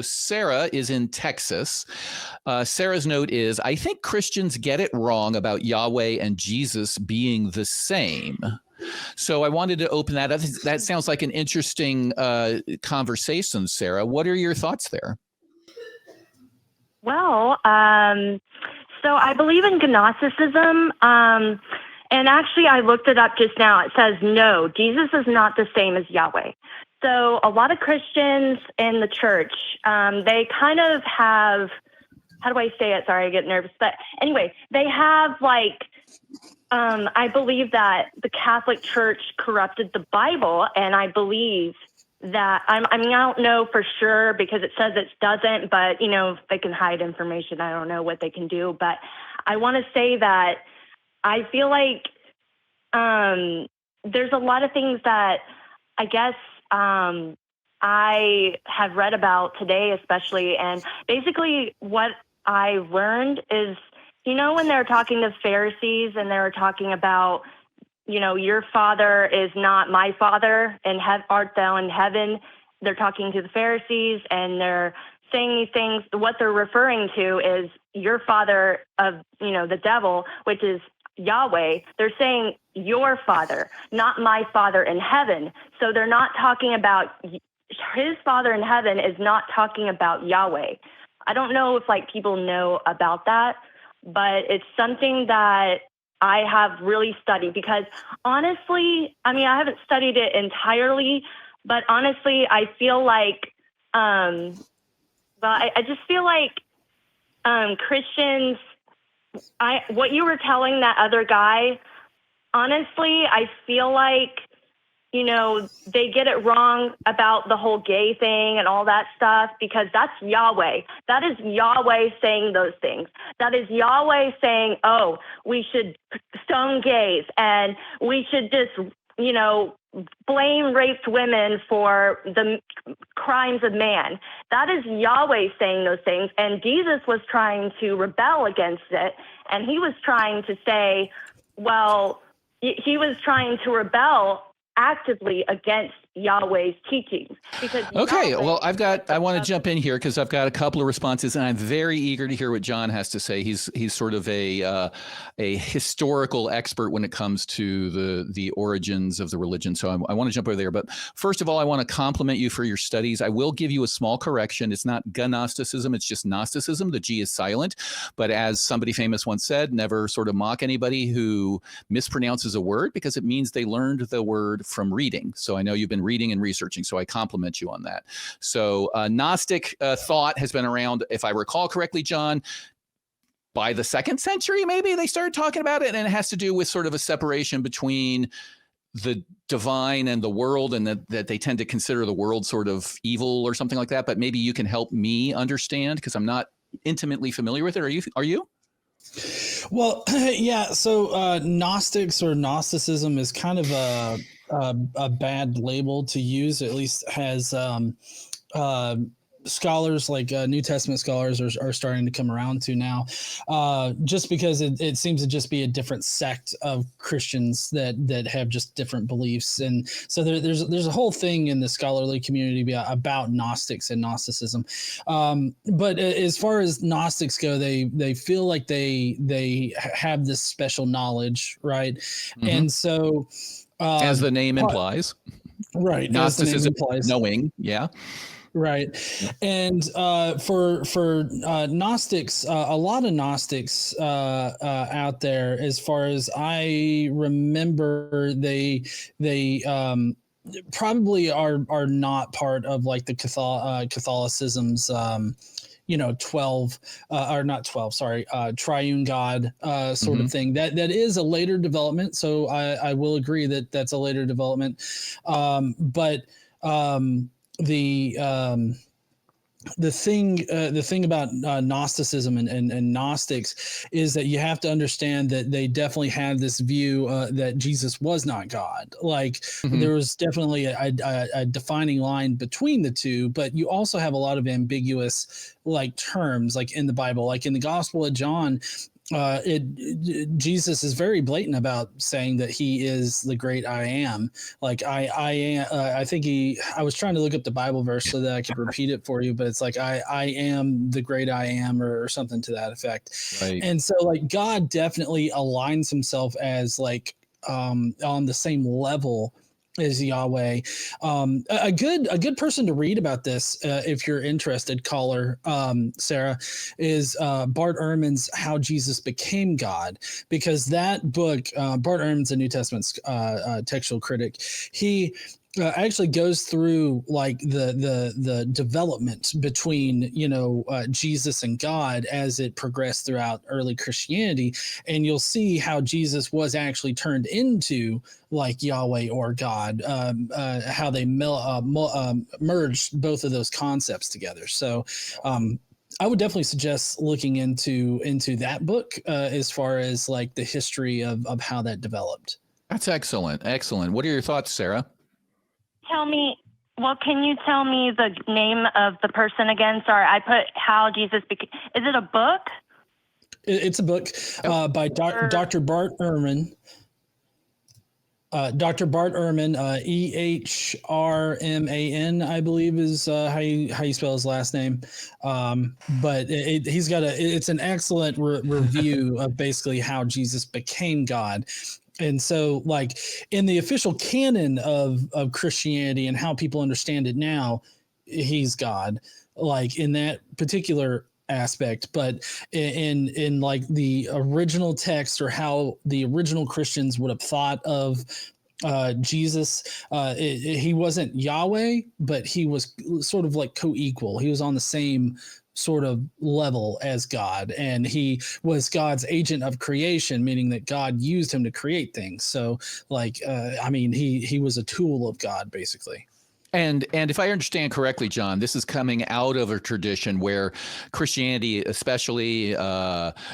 Sarah is in Texas. Sarah's note is, I think Christians get it wrong about Yahweh and Jesus being the same. So I wanted to open that up. That sounds like an interesting conversation, Sarah. What are your thoughts there? Well, so I believe in Gnosticism. And actually, I looked it up just now. It says, no, Jesus is not the same as Yahweh. So a lot of Christians in the church, they kind of have, how do I say it? Sorry, I get nervous. But anyway, they have like, I believe that the Catholic Church corrupted the Bible. And I believe that, I mean, I don't know for sure because it says it doesn't, but, you know, if they can hide information, I don't know what they can do. But I want to say that I feel like there's a lot of things that I guess I have read about today, especially. And basically what I learned is, you know, when they're talking to Pharisees and they're talking about, you know, your father is not my father, and art thou in heaven? They're talking to the Pharisees and they're saying these things. What they're referring to is your father of, you know, the devil, which is Yahweh. They're saying your father, not my father in heaven. So they're not talking about his father in heaven is not talking about Yahweh. I don't know if like people know about that, but it's something that I have really studied because honestly, I mean, I haven't studied it entirely, but honestly, I feel like, I just feel like Christians, what you were telling that other guy, honestly, I feel like, you know, they get it wrong about the whole gay thing and all that stuff because that's Yahweh. That is Yahweh saying those things. That is Yahweh saying, oh, we should stone gays and we should just, you know, blame raped women for the crimes of man. That is Yahweh saying those things. And Jesus was trying to rebel against it. And he was trying to say, well, he was trying to rebel actively against Yahweh's teachings. Because okay, Yahweh, well, I want to jump in here because I've got a couple of responses, and I'm very eager to hear what John has to say. He's sort of a historical expert when it comes to the origins of the religion. So I want to jump over there. But first of all, I want to compliment you for your studies. I will give you a small correction. It's not Gnosticism. It's just Gnosticism. The G is silent. But as somebody famous once said, never sort of mock anybody who mispronounces a word because it means they learned the word from reading. So I know you've been reading and researching, so I compliment you on that. So Gnostic thought has been around, if I recall correctly, John, by the 2nd century, maybe they started talking about it, and it has to do with sort of a separation between the divine and the world, and that they tend to consider the world sort of evil or something like that. But maybe you can help me understand because I'm not intimately familiar with it. Are you? Well, yeah. So Gnostics or Gnosticism is kind of a bad label to use. At least has scholars like New Testament scholars are starting to come around to now, just because it seems to just be a different sect of Christians that have just different beliefs. And so there's a whole thing in the scholarly community about Gnostics and Gnosticism. But as far as Gnostics go, they feel like they have this special knowledge, right? Mm-hmm. And so as the name implies, right? Gnosticism, knowing, yeah. Right. And for Gnostics, a lot of Gnostics out there, as far as I remember, they probably are not part of like the Catholicism's 12 or not 12, sorry, triune God sort of thing. That is a later development. So I will agree that that's a later development. But the thing about Gnosticism and Gnostics is that you have to understand that they definitely had this view that Jesus was not God. Like there was definitely a defining line between the two, but you also have a lot of ambiguous like terms like in the Bible, like in the Gospel of John. Jesus is very blatant about saying that he is the great I am. Like I am. I think I was trying to look up the Bible verse so that I could repeat it for you, but it's like I am the great I am, or something to that effect. Right. And so like God definitely aligns himself as like on the same level as Yahweh. A good person to read about this, if you're interested, caller, Sarah, is Bart Ehrman's How Jesus Became God, because that book, Bart Ehrman's a New Testament textual critic. He actually goes through like the development between Jesus and God as it progressed throughout early Christianity, and you'll see how Jesus was actually turned into like Yahweh or God, how they merged both of those concepts together. So I would definitely suggest looking into that book as far as like the history of how that developed. That's excellent. Excellent. What are your thoughts, Sarah? Can you tell me the name of the person again? Sorry, I put How Jesus Became. Is it a book? It's a book by Dr. Bart Ehrman. Dr. Bart Ehrman, Ehrman, I believe is how you spell his last name. But he's got it's an excellent review of basically how Jesus became God. And so like in the official canon of Christianity and how people understand it now, he's God, like in that particular aspect. But in like the original text, or how the original Christians would have thought of Jesus, he wasn't Yahweh, but he was sort of like co-equal. He was on the same sort of level as God, and he was God's agent of creation, meaning that God used him to create things. So like he was a tool of God, basically. And if I understand correctly, John, this is coming out of a tradition where Christianity, especially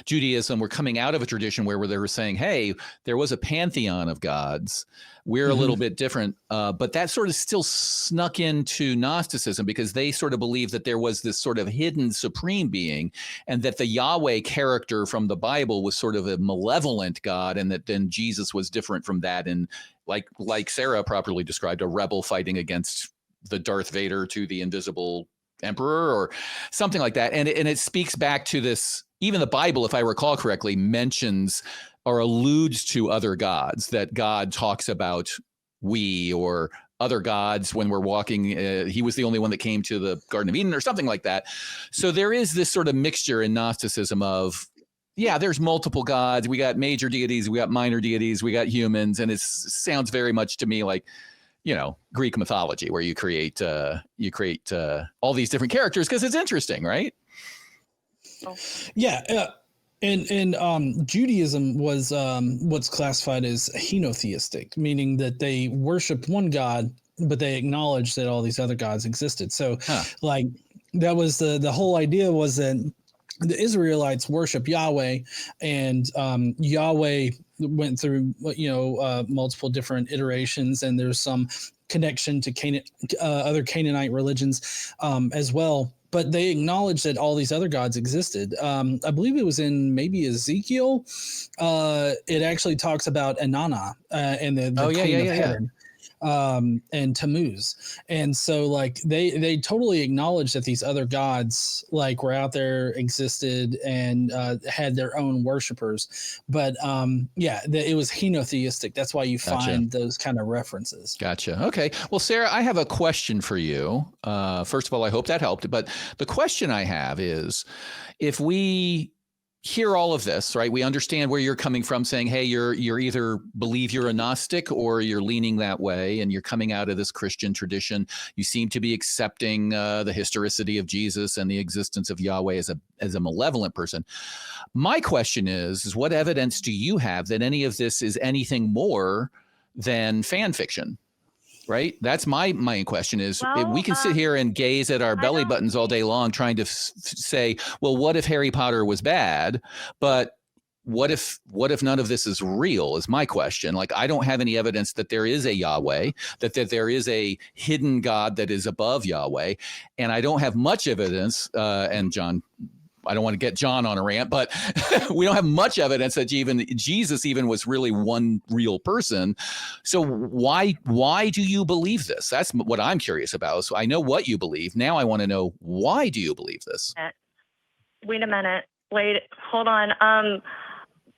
Judaism, were coming out of a tradition where they were saying, hey, there was a pantheon of gods. We're a little bit different. But that sort of still snuck into Gnosticism, because they sort of believed that there was this sort of hidden supreme being, and that the Yahweh character from the Bible was sort of a malevolent God, and that then Jesus was different from that. And like Sarah properly described, a rebel fighting against the Darth Vader to the invisible emperor, or something like that. And it speaks back to this. Even the Bible, if I recall correctly, mentions or alludes to other gods, that God talks about we or other gods when we're walking. He was the only one that came to the Garden of Eden, or something like that. So there is this sort of mixture in Gnosticism of, yeah, there's multiple gods. We got major deities, we got minor deities, we got humans. And it sounds very much to me like, Greek mythology, where you create all these different characters because it's interesting, right? Yeah. And Judaism was what's classified as henotheistic, meaning that they worshiped one God, but they acknowledged that all these other gods existed. So like that was the whole idea, was that the Israelites worship Yahweh, and Yahweh went through multiple different iterations, and there's some connection to other Canaanite religions as well. But they acknowledged that all these other gods existed. I believe it was in maybe Ezekiel. It actually talks about Inanna and the queen of heaven. And Tammuz. And so like they totally acknowledged that these other gods like were out there, existed, and had their own worshipers. But it was henotheistic. That's why you find those kind of references. Gotcha. Okay. Well, Sarah, I have a question for you. First of all, I hope that helped. But the question I have is, if we hear all of this, right? We understand where you're coming from, saying, hey, you're either believe you're a Gnostic or you're leaning that way, and you're coming out of this Christian tradition. You seem to be accepting the historicity of Jesus and the existence of Yahweh as a malevolent person. My question is what evidence do you have that any of this is anything more than fan fiction? Right? That's my main question is, we can sit here and gaze at our belly buttons all day long trying to say, well, what if Harry Potter was bad? But what if none of this is real is my question. Like, I don't have any evidence that there is a Yahweh, that there is a hidden God that is above Yahweh. And I don't have much evidence. And John, I don't want to get John on a rant, but we don't have much evidence that Jesus even was really one real person. So why do you believe this? That's what I'm curious about. So I know what you believe. Now I want to know, why do you believe this? Wait a minute. Wait, hold on.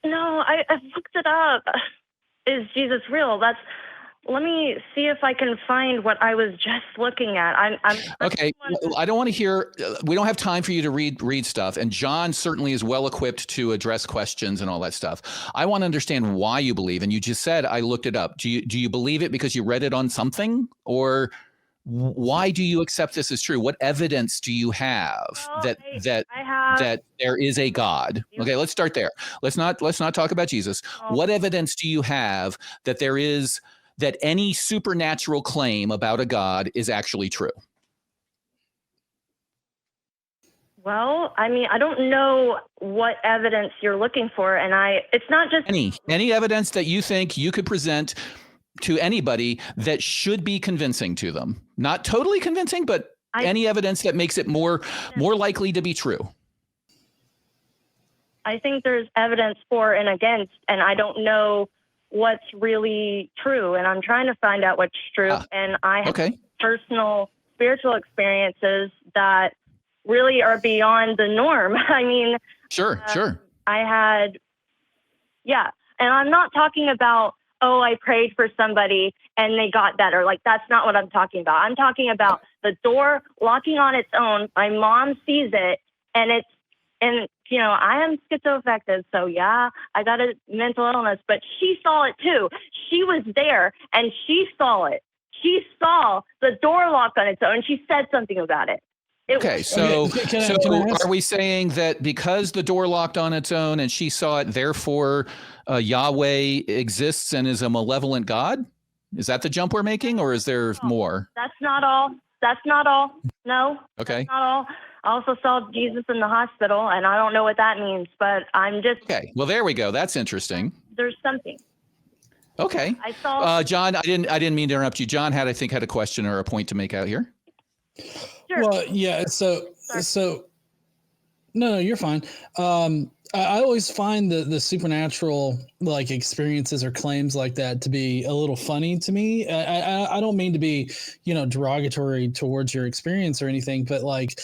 No, I looked it up. Is Jesus real? Let me see if I can find what I was just looking at. I'm okay. I don't want to hear. We don't have time for you to read stuff. And John certainly is well equipped to address questions and all that stuff. I want to understand why you believe. And you just said I looked it up. Do you believe it because you read it on something, or why do you accept this as true? What evidence do you have that there is a God? Okay, let's start there. Let's not talk about Jesus. What evidence do you have that any supernatural claim about a God is actually true? Well, I mean, I don't know what evidence you're looking for, and it's not just any evidence that you think you could present to anybody that should be convincing to them. Not totally convincing, but any evidence that makes it more likely to be true. I think there's evidence for and against, and I don't know what's really true, and I'm trying to find out what's true. And I have personal spiritual experiences that really are beyond the norm. I mean, sure. I had, and I'm not talking about, I prayed for somebody and they got better. Like, that's not what I'm talking about. I'm talking about the door locking on its own. My mom sees it, and I am schizoaffective, so I got a mental illness, but she saw it too. She was there and she saw it. She saw the door lock on its own. She said something about it. So are we saying that because the door locked on its own and she saw it, therefore Yahweh exists and is a malevolent God? Is that the jump we're making, or is there more? That's not all. No. Okay. That's not all. I also saw Jesus in the hospital, and I don't know what that means, but I'm just... Okay, well, there we go. That's interesting. There's something. Okay. I saw... John, I didn't mean to interrupt you. John had a question or a point to make out here. Sure. Well, yeah, so no, you're fine. I always find the supernatural like experiences or claims like that to be a little funny to me. I don't mean to be, derogatory towards your experience or anything, but like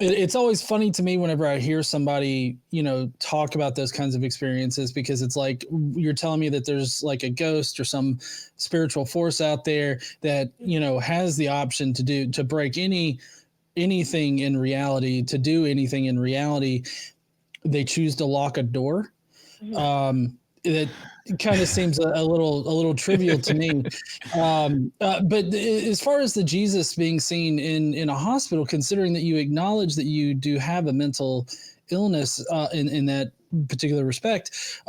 it's always funny to me whenever I hear somebody, talk about those kinds of experiences, because it's like you're telling me that there's like a ghost or some spiritual force out there that, has the option to break anything in reality, to do anything in reality. They choose to lock a door. That kind of seems a little trivial to me. But as far as the Jesus being seen in a hospital, considering that you acknowledge that you do have a mental illness in that particular respect,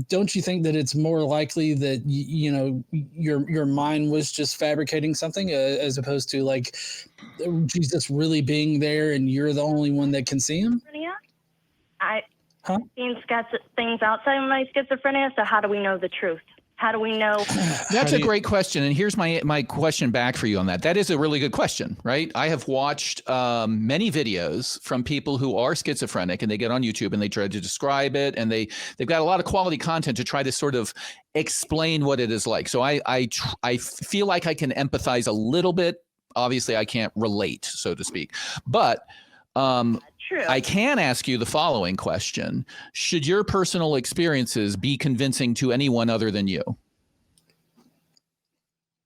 don't you think that it's more likely that your mind was just fabricating something as opposed to like Jesus really being there and you're the only one that can see him? I've seen things outside of my schizophrenia, so how do we know the truth? How do we know? That's a great question. And here's my question back for you on that. That is a really good question, right? I have watched many videos from people who are schizophrenic, and they get on YouTube and they try to describe it. And they've got a lot of quality content to try to sort of explain what it is like. So I feel like I can empathize a little bit. Obviously, I can't relate, so to speak. But True. I can ask you the following question. Should your personal experiences be convincing to anyone other than you?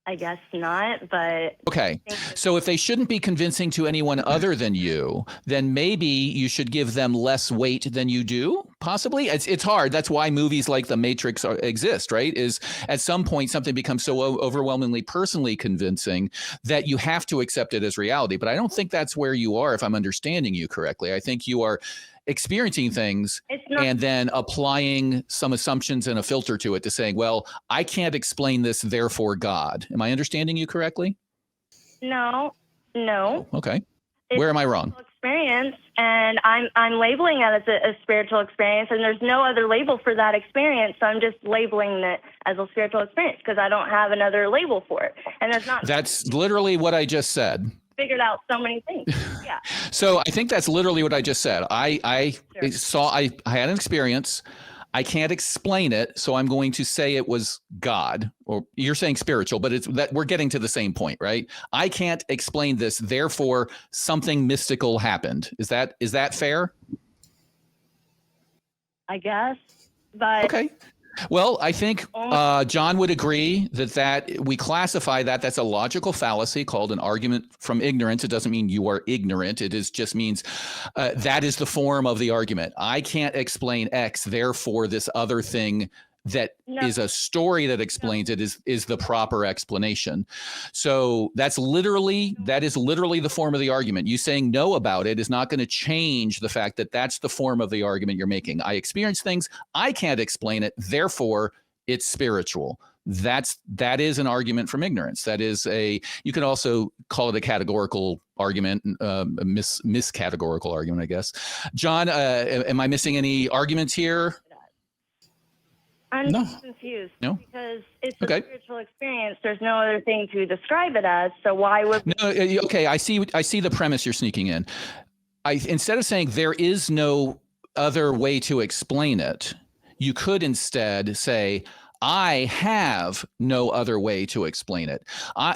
I guess not, but... Okay, so if they shouldn't be convincing to anyone other than you, then maybe you should give them less weight than you do, possibly? It's hard. That's why movies like The Matrix exist, right? Is at some point something becomes so overwhelmingly personally convincing that you have to accept it as reality. But I don't think that's where you are, if I'm understanding you correctly. I think you are experiencing things and then applying some assumptions and a filter to it to saying, well, I can't explain this, therefore God. Am I understanding you correctly? No. Okay. Where am I wrong? Experience, and I'm labeling it as a spiritual experience, and there's no other label for that experience, so I'm just labeling it as a spiritual experience because I don't have another label for it. And there's not. That's literally what I just said. figured out so many things. Yeah. So I think that's literally what I just said. I had an experience. I can't explain it, so I'm going to say it was God, or you're saying spiritual, but it's that we're getting to the same point, right? I can't explain this, therefore something mystical happened. Is that fair? I guess, but okay. Well, I think John would agree that we classify that's a logical fallacy called an argument from ignorance. It doesn't mean you are ignorant. It just means that is the form of the argument. I can't explain X, therefore this other thing that is a story that explains it is the proper explanation. So that is literally the form of the argument. You saying no about it is not going to change the fact that that's the form of the argument you're making. I experience things, I can't explain it, therefore it's spiritual. That is an argument from ignorance. That is you can also call it a categorical argument, a miscategorical argument, I guess. John, am I missing any arguments here? I'm confused. No? Because it's a spiritual experience. There's no other thing to describe it as. So why would No, okay, I see the premise you're sneaking in. Instead of saying there is no other way to explain it, you could instead say, I have no other way to explain it.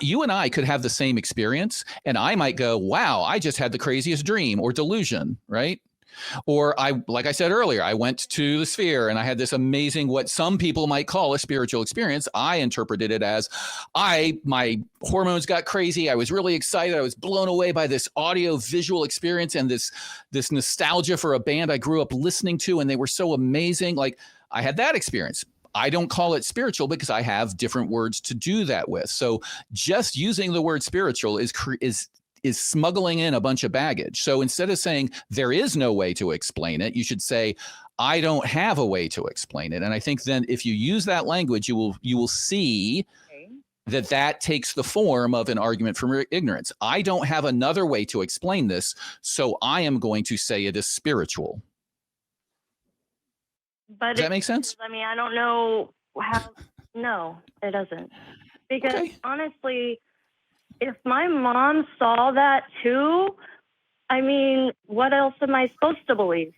You and I could have the same experience, and I might go, wow, I just had the craziest dream or delusion, right? Or like I said earlier, I went to the sphere and I had this amazing, what some people might call a spiritual experience. I interpreted it as my hormones got crazy. I was really excited. I was blown away by this audio visual experience and this nostalgia for a band I grew up listening to. And they were so amazing. Like I had that experience. I don't call it spiritual because I have different words to do that with. So just using the word spiritual is smuggling in a bunch of baggage. So instead of saying there is no way to explain it, you should say, I don't have a way to explain it. And I think then if you use that language, you will see that takes the form of an argument from ignorance. I don't have another way to explain this, so I am going to say it is spiritual. But does that make sense? I mean, I don't know how. No, it doesn't. Because honestly, if my mom saw that too, I mean, what else am I supposed to believe?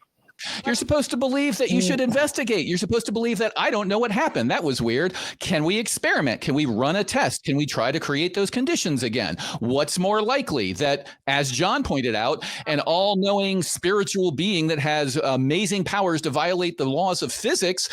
You're supposed to believe that you should investigate. You're supposed to believe that I don't know what happened. That was weird. Can we experiment? Can we run a test? Can we try to create those conditions again? What's more likely that, as John pointed out, an all-knowing spiritual being that has amazing powers to violate the laws of physics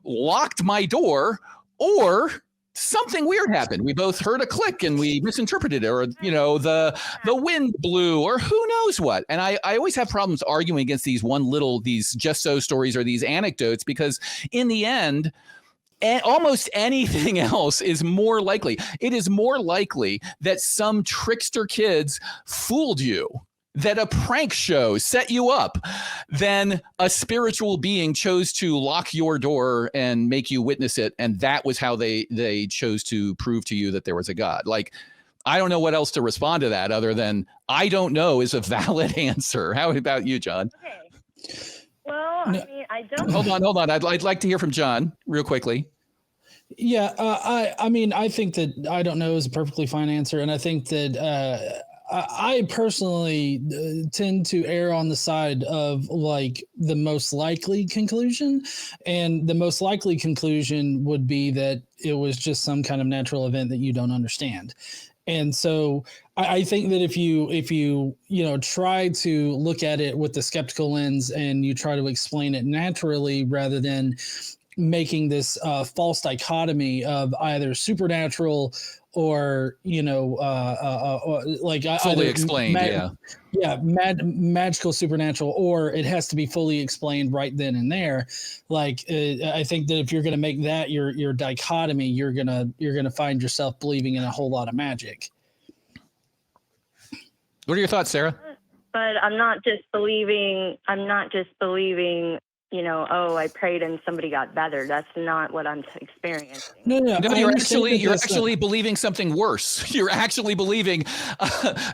locked my door, or something weird happened? We both heard a click and we misinterpreted it, or the wind blew, or who knows what. And I always have problems arguing against these just so stories or these anecdotes, because in the end, almost anything else is more likely. It is more likely that some trickster kids fooled you, that a prank show set you up, then a spiritual being chose to lock your door and make you witness it. And that was how they chose to prove to you that there was a God. Like, I don't know what else to respond to that other than I don't know is a valid answer. How about you, John? Okay. Well, I mean, I don't. Hold on. I'd like to hear from John real quickly. Yeah. I mean, I think that I don't know is a perfectly fine answer. And I think that, I personally tend to err on the side of like the most likely conclusion, and the most likely conclusion would be that it was just some kind of natural event that you don't understand. And so I think that if you try to look at it with the skeptical lens and you try to explain it naturally rather than making this false dichotomy of either supernatural or like fully explained, magical, supernatural, or it has to be fully explained right then and there. Like I think that if you're going to make that your dichotomy, you're gonna find yourself believing in a whole lot of magic. What are your thoughts, Sarah? But I'm not just believing oh, I prayed and somebody got better. That's not what I'm experiencing. No, No, you're actually believing something worse. You're actually believing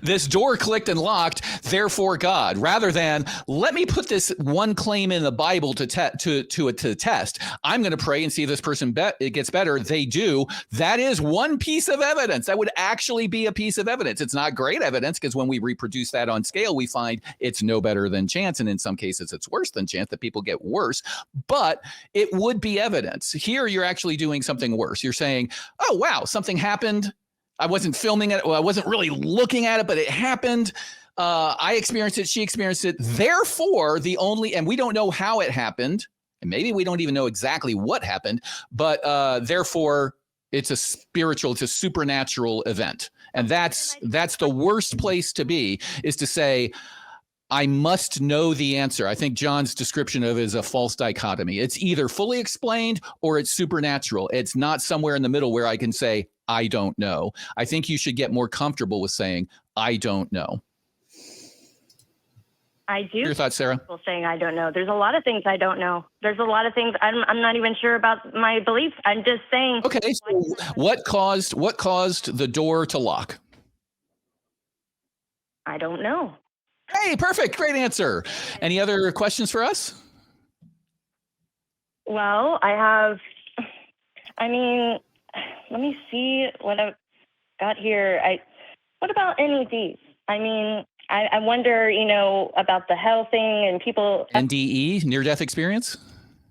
this door clicked and locked, therefore God, rather than let me put this one claim in the Bible to test. I'm going to pray and see if this person it gets better. They do. That is one piece of evidence. That would actually be a piece of evidence. It's not great evidence, because when we reproduce that on scale, we find it's no better than chance, and in some cases, it's worse than chance, that people get worse, but it would be evidence. Here, you're actually doing something worse. You're saying, oh, wow, something happened. I wasn't filming it. Well, I wasn't really looking at it, but it happened. I experienced it. She experienced it. Therefore, and we don't know how it happened, and maybe we don't even know exactly what happened, but therefore, it's a supernatural event. And that's the worst place to be, is to say, I must know the answer. I think John's description of it is a false dichotomy. It's either fully explained or it's supernatural. It's not somewhere in the middle where I can say, I don't know. I think you should get more comfortable with saying, I don't know. I do. Your thoughts, Sarah? Saying I don't know. There's a lot of things I don't know. There's a lot of things I'm not even sure about my beliefs. I'm just saying. Okay, so what caused the door to lock? I don't know. Hey, perfect. Great answer. Any other questions for us? Well, let me see what I've got here. What about NEDs? I wonder, about the hell thing and people. NDE, near-death experience?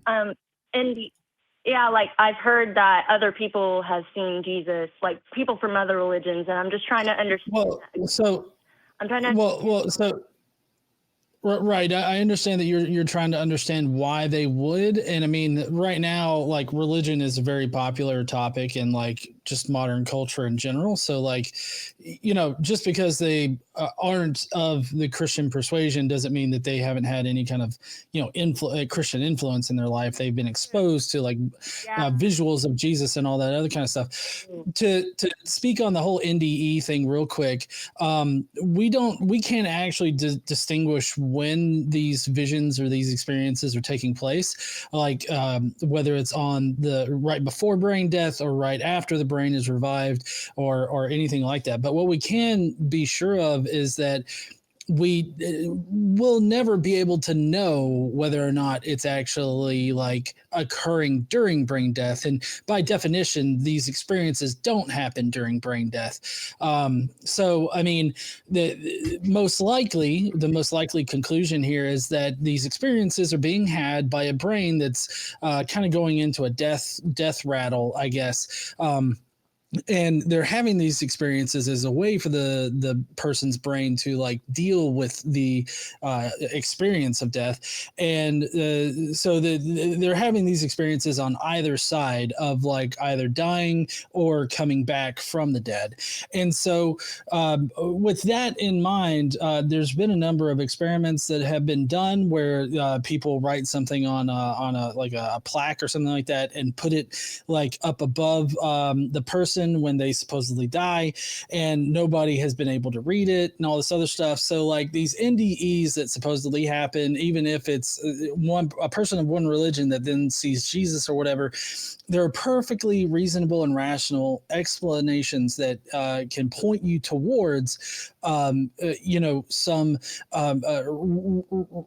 Yeah, like I've heard that other people have seen Jesus, like people from other religions, and I'm just trying to understand. Right. I understand that you're trying to understand why they would. And right now, like, religion is a very popular topic in like just modern culture in general. So like, just because they aren't of the Christian persuasion doesn't mean that they haven't had any kind of, Christian influence in their life. They've been exposed to like visuals of Jesus and all that other kind of stuff. To speak on the whole NDE thing real quick, we can't actually distinguish when these visions or these experiences are taking place, like whether it's on the right before brain death or right after the brain is revived or anything like that. But what we can be sure of is that we will never be able to know whether or not it's actually like occurring during brain death. And by definition, these experiences don't happen during brain death. So, the most likely conclusion here is that these experiences are being had by a brain that's kind of going into a death rattle, I guess. And they're having these experiences as a way for the person's brain to like deal with the experience of death. And so they're having these experiences on either side of like either dying or coming back from the dead. And so with that in mind, there's been a number of experiments that have been done where people write something on a plaque or something like that and put it like up above the person when they supposedly die, and nobody has been able to read it and all this other stuff. So like these NDEs that supposedly happen, even if it's a person of one religion that then sees Jesus or whatever, there are perfectly reasonable and rational explanations that can point you towards some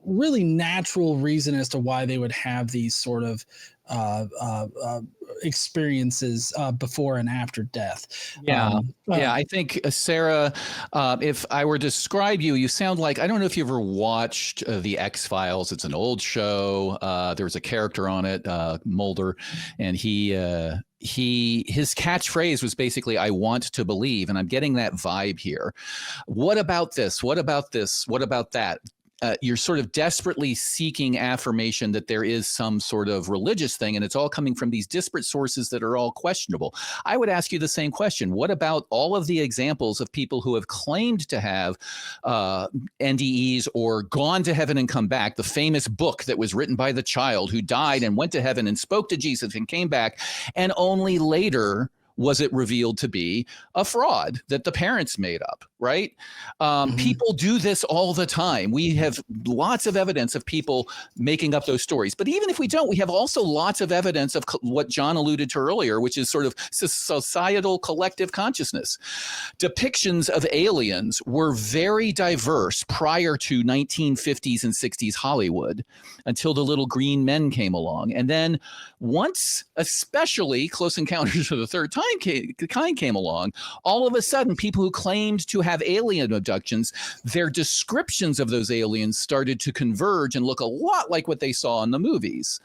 really natural reason as to why they would have these sort of experiences before and after death. I think Sarah, if I were to describe you, you sound like, I don't know if you ever watched the X-Files. It's an old show. There was a character on it, Mulder, and his catchphrase was basically, I want to believe. And I'm getting that vibe here. What about this? What about this? What about that? You're sort of desperately seeking affirmation that there is some sort of religious thing, and it's all coming from these disparate sources that are all questionable. I would ask you the same question. What about all of the examples of people who have claimed to have NDEs or gone to heaven and come back? The famous book that was written by the child who died and went to heaven and spoke to Jesus and came back, and only later was it revealed to be a fraud that the parents made up. right? People do this all the time. We have lots of evidence of people making up those stories. But even if we don't, we have also lots of evidence of what John alluded to earlier, which is sort of societal collective consciousness. Depictions of aliens were very diverse prior to 1950s and 60s Hollywood until the little green men came along. And then once, especially Close Encounters of the Third Kind came along, all of a sudden people who claimed to have alien abductions, their descriptions of those aliens started to converge and look a lot like what they saw in the movies.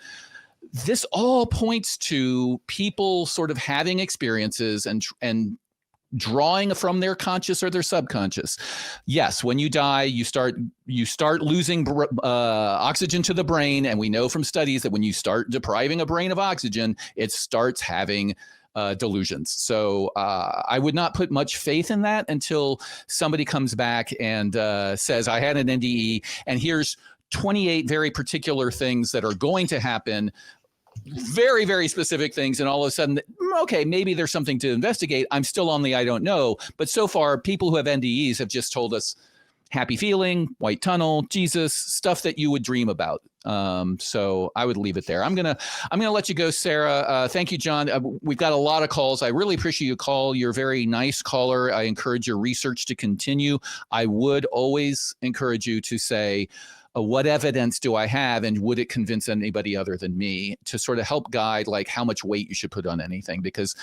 This all points to people sort of having experiences and drawing from their conscious or their subconscious. Yes, when you die, you start losing oxygen to the brain, and we know from studies that when you start depriving a brain of oxygen, it starts having delusions. So I would not put much faith in that until somebody comes back and says, I had an NDE, and here's 28 very particular things that are going to happen, very, very specific things. And all of a sudden, okay, maybe there's something to investigate. I'm still on the I don't know. But so far, people who have NDEs have just told us happy feeling, white tunnel, Jesus, stuff that you would dream about. So I would leave it there. I'm gonna let you go, Sarah. Thank you, John. We've got a lot of calls. I really appreciate you call. You're a very nice caller. I encourage your research to continue. I would always encourage you to say, what evidence do I have, and would it convince anybody other than me, to sort of help guide like how much weight you should put on anything? Because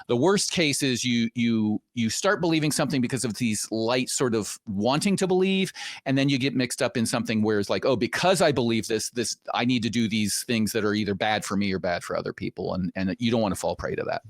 the worst case is you start believing something because of these light sort of wanting to believe, and then you get mixed up in something where it's like, oh, because I believe this I need to do these things that are either bad for me or bad for other people, and you don't want to fall prey to that.